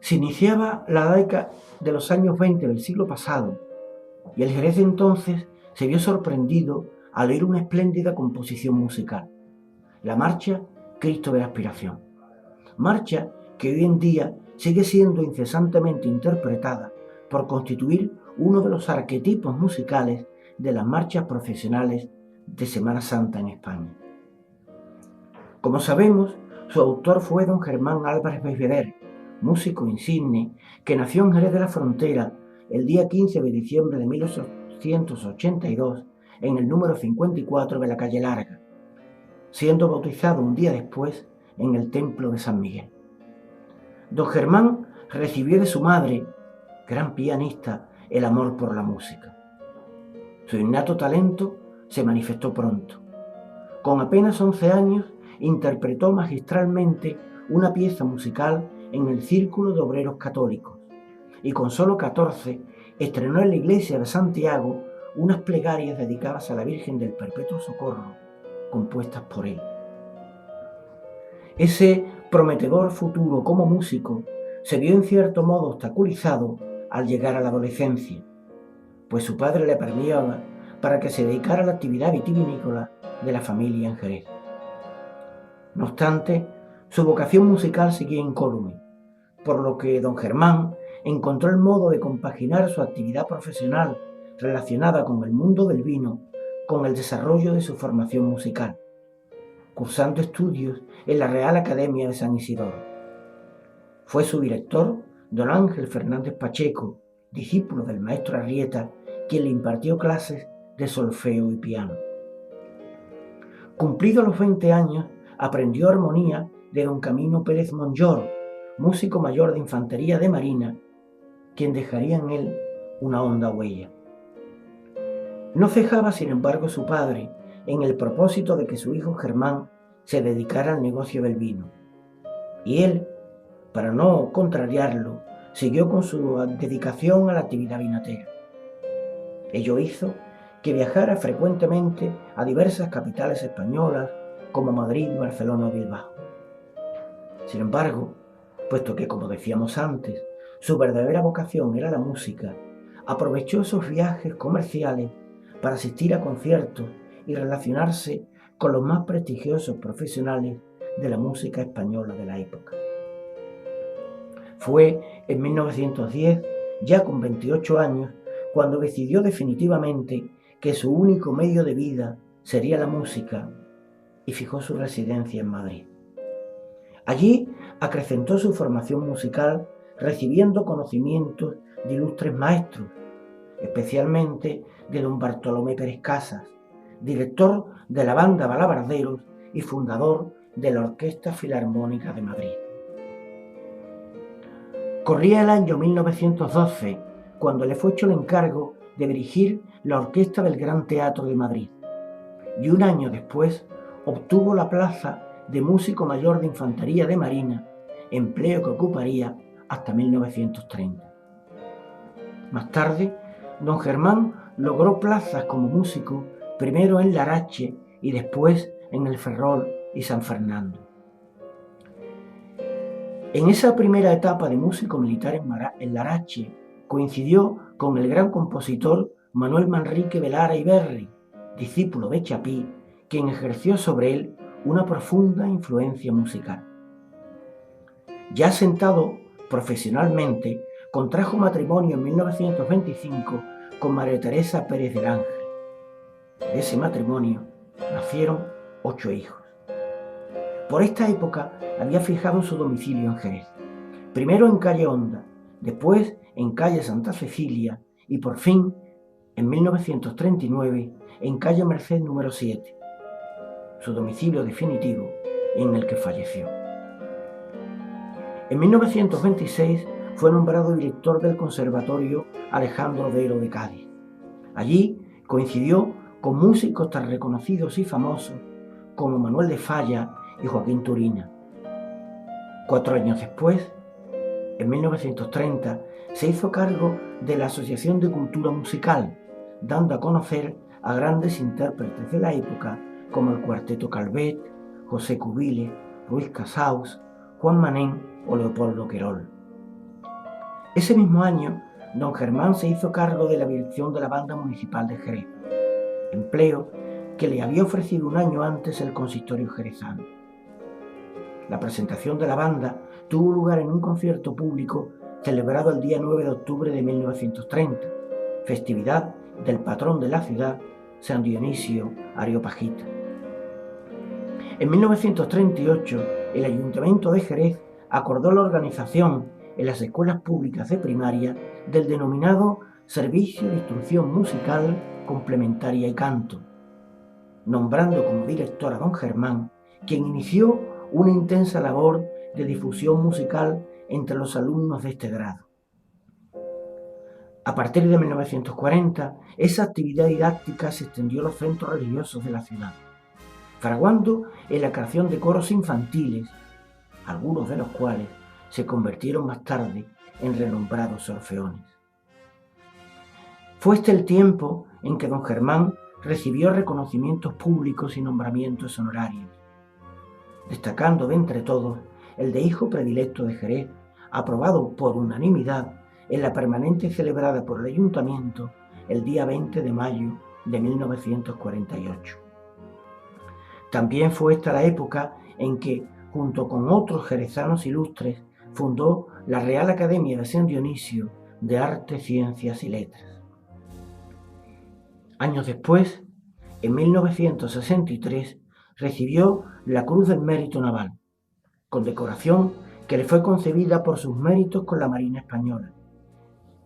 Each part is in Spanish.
Se iniciaba la década de los años 20 del siglo pasado y el Jerez de entonces se vio sorprendido al oír una espléndida composición musical, la marcha Cristo de la Aspiración. Marcha que hoy en día sigue siendo incesantemente interpretada por constituir uno de los arquetipos musicales de las marchas profesionales de Semana Santa en España. Como sabemos, su autor fue don Germán Álvarez Belvedere, músico insigne que nació en Jerez de la Frontera el día 15 de diciembre de 1882 en el número 54 de la calle Larga, siendo bautizado un día después en el templo de San Miguel. Don Germán recibió de su madre, gran pianista, el amor por la música. Su innato talento se manifestó pronto. Con apenas 11 años interpretó magistralmente una pieza musical en el Círculo de Obreros Católicos y con solo 14 estrenó en la iglesia de Santiago unas plegarias dedicadas a la Virgen del Perpetuo Socorro, compuestas por él. Ese prometedor futuro como músico se vio en cierto modo obstaculizado al llegar a la adolescencia, pues su padre le premiaba para que se dedicara a la actividad vitivinícola de la familia en Jerez. No obstante, su vocación musical seguía incólume, por lo que don Germán encontró el modo de compaginar su actividad profesional relacionada con el mundo del vino con el desarrollo de su formación musical, cursando estudios en la Real Academia de San Isidoro. Fue su director, don Ángel Fernández Pacheco, discípulo del maestro Arrieta, quien le impartió clases de solfeo y piano. Cumplidos los 20 años, aprendió armonía de don Camino Pérez Monllor, músico mayor de Infantería de Marina, quien dejaría en él una honda huella. No cejaba, sin embargo, su padre en el propósito de que su hijo Germán se dedicara al negocio del vino. Y él, para no contrariarlo, siguió con su dedicación a la actividad vinatera. Ello hizo que viajara frecuentemente a diversas capitales españolas como Madrid, Barcelona o Bilbao. Sin embargo, puesto que, como decíamos antes, su verdadera vocación era la música, aprovechó esos viajes comerciales para asistir a conciertos y relacionarse con los más prestigiosos profesionales de la música española de la época. Fue en 1910, ya con 28 años, cuando decidió definitivamente que su único medio de vida sería la música y fijó su residencia en Madrid. Allí acrecentó su formación musical recibiendo conocimientos de ilustres maestros, especialmente de don Bartolomé Pérez Casas, director de la banda Balabarderos y fundador de la Orquesta Filarmónica de Madrid. Corría el año 1912 cuando le fue hecho el encargo de dirigir la orquesta del Gran Teatro de Madrid y un año después obtuvo la plaza de músico mayor de Infantería de Marina, empleo que ocuparía hasta 1930. Más tarde, don Germán logró plazas como músico primero en Larache y después en el Ferrol y San Fernando. En esa primera etapa de músico militar en Larache coincidió con el gran compositor Manuel Manrique de Lara y Berri, discípulo de Chapí, quien ejerció sobre él una profunda influencia musical. Ya sentado profesionalmente, contrajo matrimonio en 1925 con María Teresa Pérez del Ángel. De ese matrimonio nacieron 8 hijos. Por esta época había fijado su domicilio en Jerez, primero en calle Honda, después en calle Santa Cecilia y por fin, en 1939, en calle Merced número 7, su domicilio definitivo en el que falleció. En 1926 fue nombrado director del Conservatorio Alejandro Odero de Cádiz. Allí coincidió con músicos tan reconocidos y famosos como Manuel de Falla y Joaquín Turina. 4 años después, en 1930, se hizo cargo de la Asociación de Cultura Musical, dando a conocer a grandes intérpretes de la época como el Cuarteto Calvet, José Cubiles, Ruiz Casaus, Juan Manén o Leopoldo Querol. Ese mismo año, don Germán se hizo cargo de la dirección de la Banda Municipal de Jerez, empleo que le había ofrecido un año antes el consistorio jerezano. La presentación de la banda tuvo lugar en un concierto público celebrado el día 9 de octubre de 1930, festividad del patrón de la ciudad, San Dionisio Areopagita. En 1938, el Ayuntamiento de Jerez acordó la organización en las escuelas públicas de primaria del denominado Servicio de Instrucción Musical Complementaria y Canto, nombrando como director a don Germán, quien inició una intensa labor de difusión musical entre los alumnos de este grado. A partir de 1940, esa actividad didáctica se extendió a los centros religiosos de la ciudad, fraguando en la creación de coros infantiles, algunos de los cuales se convirtieron más tarde en renombrados orfeones. Fue este el tiempo en que don Germán recibió reconocimientos públicos y nombramientos honorarios, destacando de entre todos el de hijo predilecto de Jerez, aprobado por unanimidad en la permanente celebrada por el Ayuntamiento el día 20 de mayo de 1948. También fue esta la época en que, junto con otros jerezanos ilustres, fundó la Real Academia de San Dionisio de Artes, Ciencias y Letras. Años después, en 1963, recibió la Cruz del Mérito Naval, condecoración que le fue concedida por sus méritos con la Marina Española,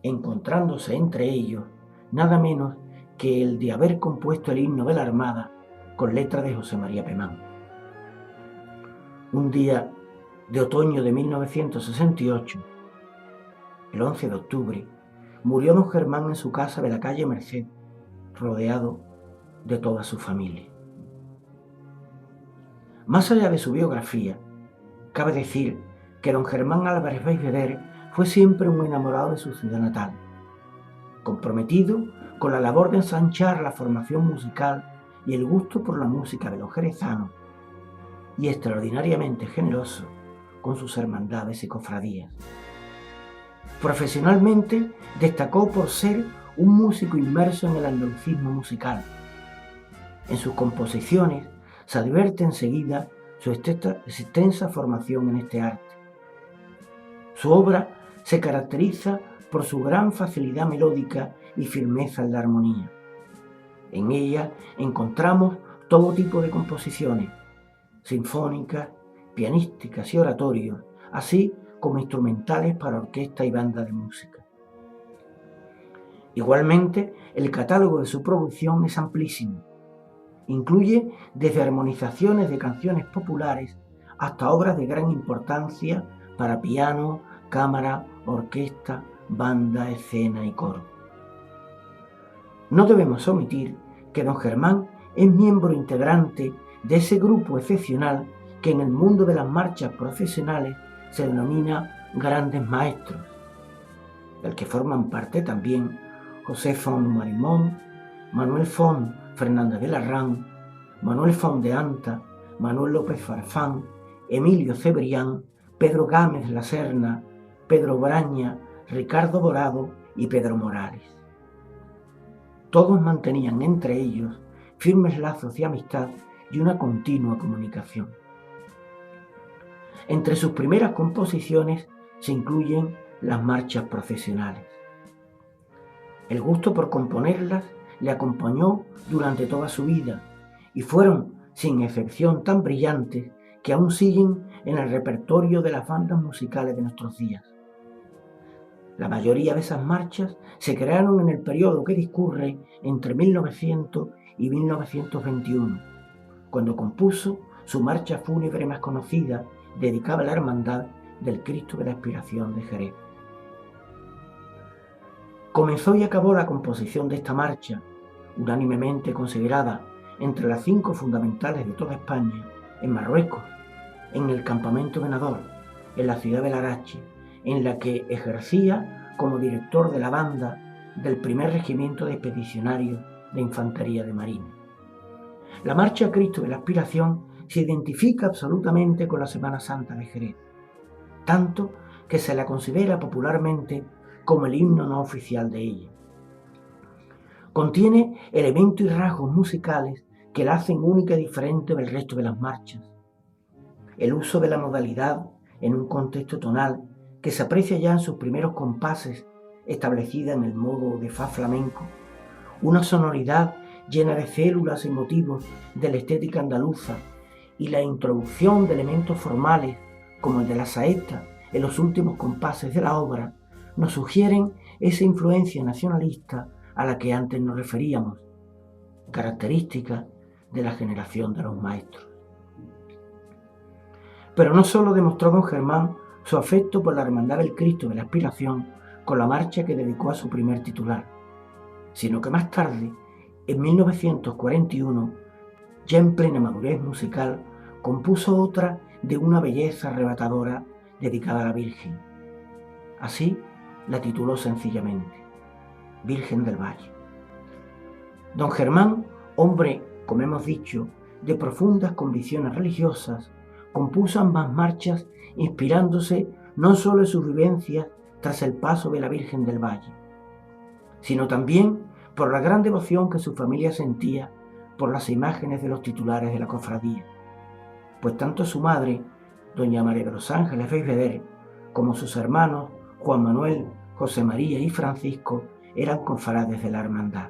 encontrándose entre ellos nada menos que el de haber compuesto el himno de la Armada con letra de José María Pemán. Un día de otoño de 1968, el 11 de octubre, murió don Germán en su casa de la calle Merced, rodeado de toda su familia. Más allá de su biografía, cabe decir que don Germán Álvarez Beigbeder fue siempre un enamorado de su ciudad natal, comprometido con la labor de ensanchar la formación musical y el gusto por la música de los jerezanos, y extraordinariamente generoso con sus hermandades y cofradías. Profesionalmente destacó por ser un músico inmerso en el andalucismo musical. En sus composiciones se advierte enseguida su extensa formación en este arte. Su obra se caracteriza por su gran facilidad melódica y firmeza en la armonía. En ella encontramos todo tipo de composiciones, sinfónicas, pianísticas y oratorios, así como instrumentales para orquesta y banda de música. Igualmente, el catálogo de su producción es amplísimo. Incluye desde armonizaciones de canciones populares hasta obras de gran importancia para piano, cámara, orquesta, banda, escena y coro. No debemos omitir que don Germán es miembro integrante de ese grupo excepcional que en el mundo de las marchas profesionales se denomina grandes maestros, del que forman parte también José Font Marimón, Manuel Font Fernández de Larrán, Manuel Font de Anta, Manuel López Farfán, Emilio Cebrián, Pedro Gámez La Serna, Pedro Braña, Ricardo Dorado y Pedro Morales. Todos mantenían entre ellos firmes lazos de amistad y una continua comunicación. Entre sus primeras composiciones se incluyen las marchas procesionales. El gusto por componerlas le acompañó durante toda su vida y fueron, sin excepción, tan brillantes que aún siguen en el repertorio de las bandas musicales de nuestros días. La mayoría de esas marchas se crearon en el periodo que discurre entre 1900 y 1921, cuando compuso su marcha fúnebre más conocida, dedicada a la Hermandad del Cristo de la Expiración de Jerez. Comenzó y acabó la composición de esta marcha, unánimemente considerada entre las 5 fundamentales de toda España, en Marruecos, en el campamento Venador, en la ciudad de Larache, en la que ejercía como director de la banda del primer regimiento de expedicionarios de Infantería de Marina. La marcha Cristo de la Expiración se identifica absolutamente con la Semana Santa de Jerez, tanto que se la considera popularmente como el himno no oficial de ella. Contiene elementos y rasgos musicales que la hacen única y diferente del resto de las marchas. El uso de la modalidad en un contexto tonal que se aprecia ya en sus primeros compases, establecida en el modo de fa flamenco, una sonoridad llena de células y motivos de la estética andaluza y la introducción de elementos formales como el de la saeta en los últimos compases de la obra nos sugieren esa influencia nacionalista a la que antes nos referíamos, característica de la generación de los maestros. Pero no solo demostró don Germán su afecto por la Hermandad del Cristo de la Aspiración con la marcha que dedicó a su primer titular, sino que más tarde, en 1941, ya en plena madurez musical, compuso otra de una belleza arrebatadora dedicada a la Virgen. Así la tituló sencillamente, Virgen del Valle. Don Germán, hombre, como hemos dicho, de profundas convicciones religiosas, compuso ambas marchas inspirándose no solo en sus vivencias tras el paso de la Virgen del Valle, sino también por la gran devoción que su familia sentía por las imágenes de los titulares de la cofradía, pues tanto su madre, doña María de los Ángeles Belvedere, como sus hermanos Juan Manuel, José María y Francisco eran cofrades de la hermandad.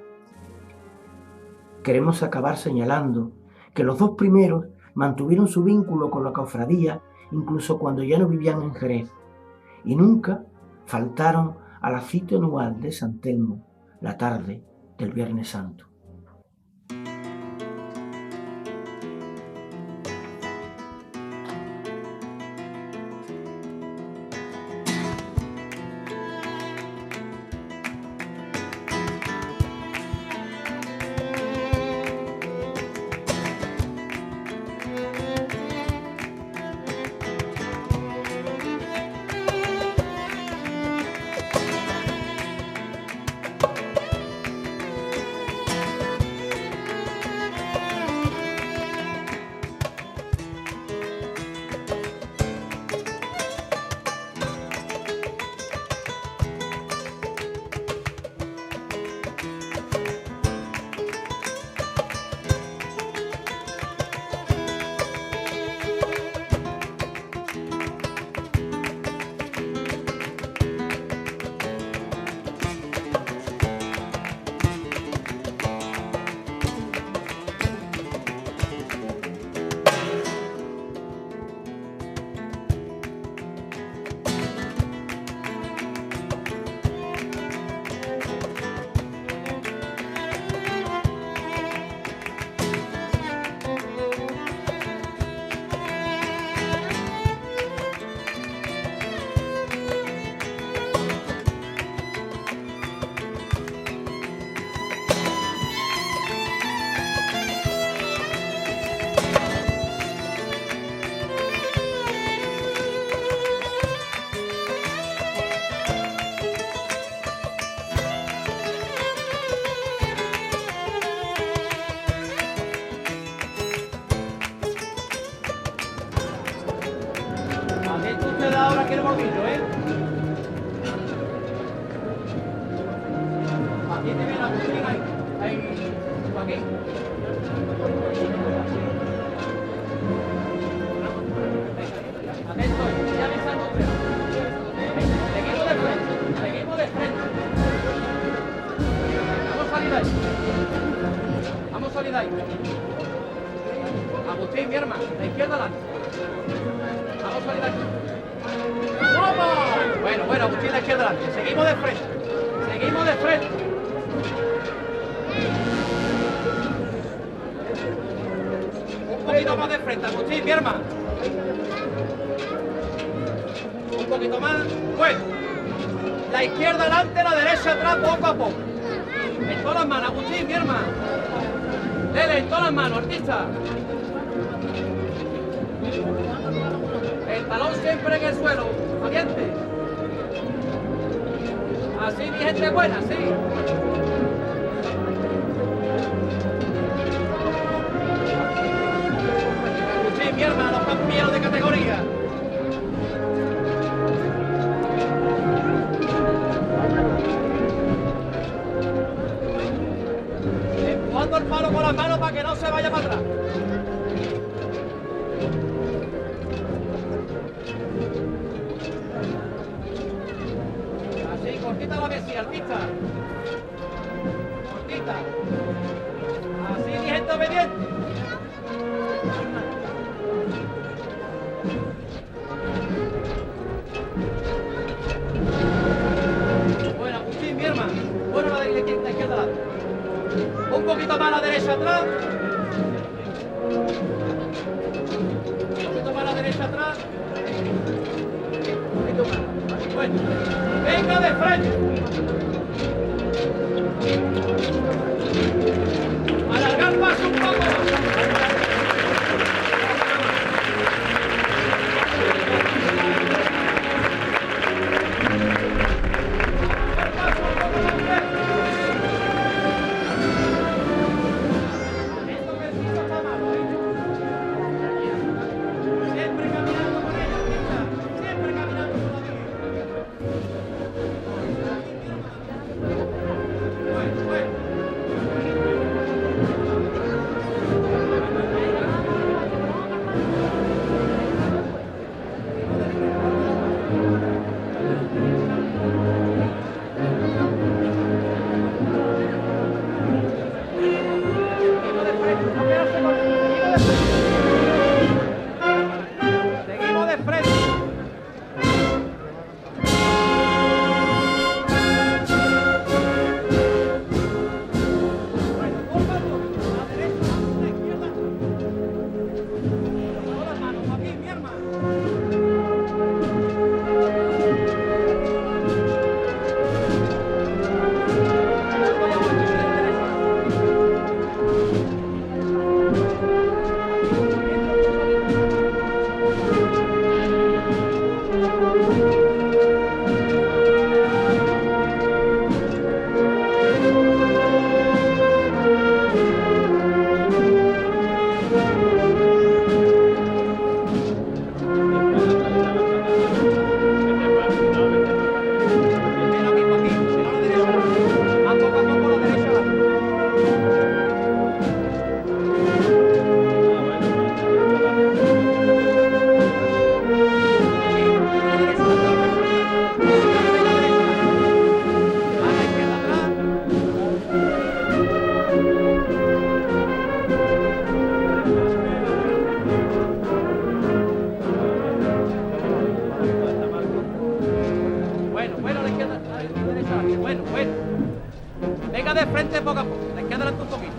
Queremos acabar señalando que los dos primeros mantuvieron su vínculo con la cofradía incluso cuando ya no vivían en Jerez, y nunca faltaron a la cita anual de San Telmo la tarde del Viernes Santo. Ahora quiero bolillo, ¿eh? Aquí te viene la cocina ahí. Ahí, aquí. Atento, ya me salgo. Seguimos de frente, seguimos de frente. Vamos a salir de ahí. Vamos a salir de ahí. Agustín, mi hermano, de izquierda adelante. Vamos a salir de ahí. Bueno, Agustín, la izquierda adelante. Seguimos de frente. Seguimos de frente. Un poquito más de frente, Agustín, mi hermano. Un poquito más. Bueno. La izquierda adelante, la derecha atrás, poco a poco. En todas las manos, Agustín, mi hermano. Dele, en todas las manos, artista. El talón siempre en el suelo, valiente. Así, mi gente buena, sí. Sí, mi hermano, los campeones de categoría. cortita la mesilla, artista. Cortita. Así, mi gente obediente. Buena, Agustín, mi hermano. Bueno, la izquierda adelante. Un poquito más a la derecha atrás. Un poquito más a la derecha atrás. Un poquito más. Bueno, venga de frente. Alargar paso un poco. Seguimos de frente. Bueno, curva tú, a la derecha, a la izquierda. Todas las manos, aquí, mi hermano. Bueno, a la izquierda, a la derecha, bueno. Venga de frente poco a poco, la izquierda adelante un poquito.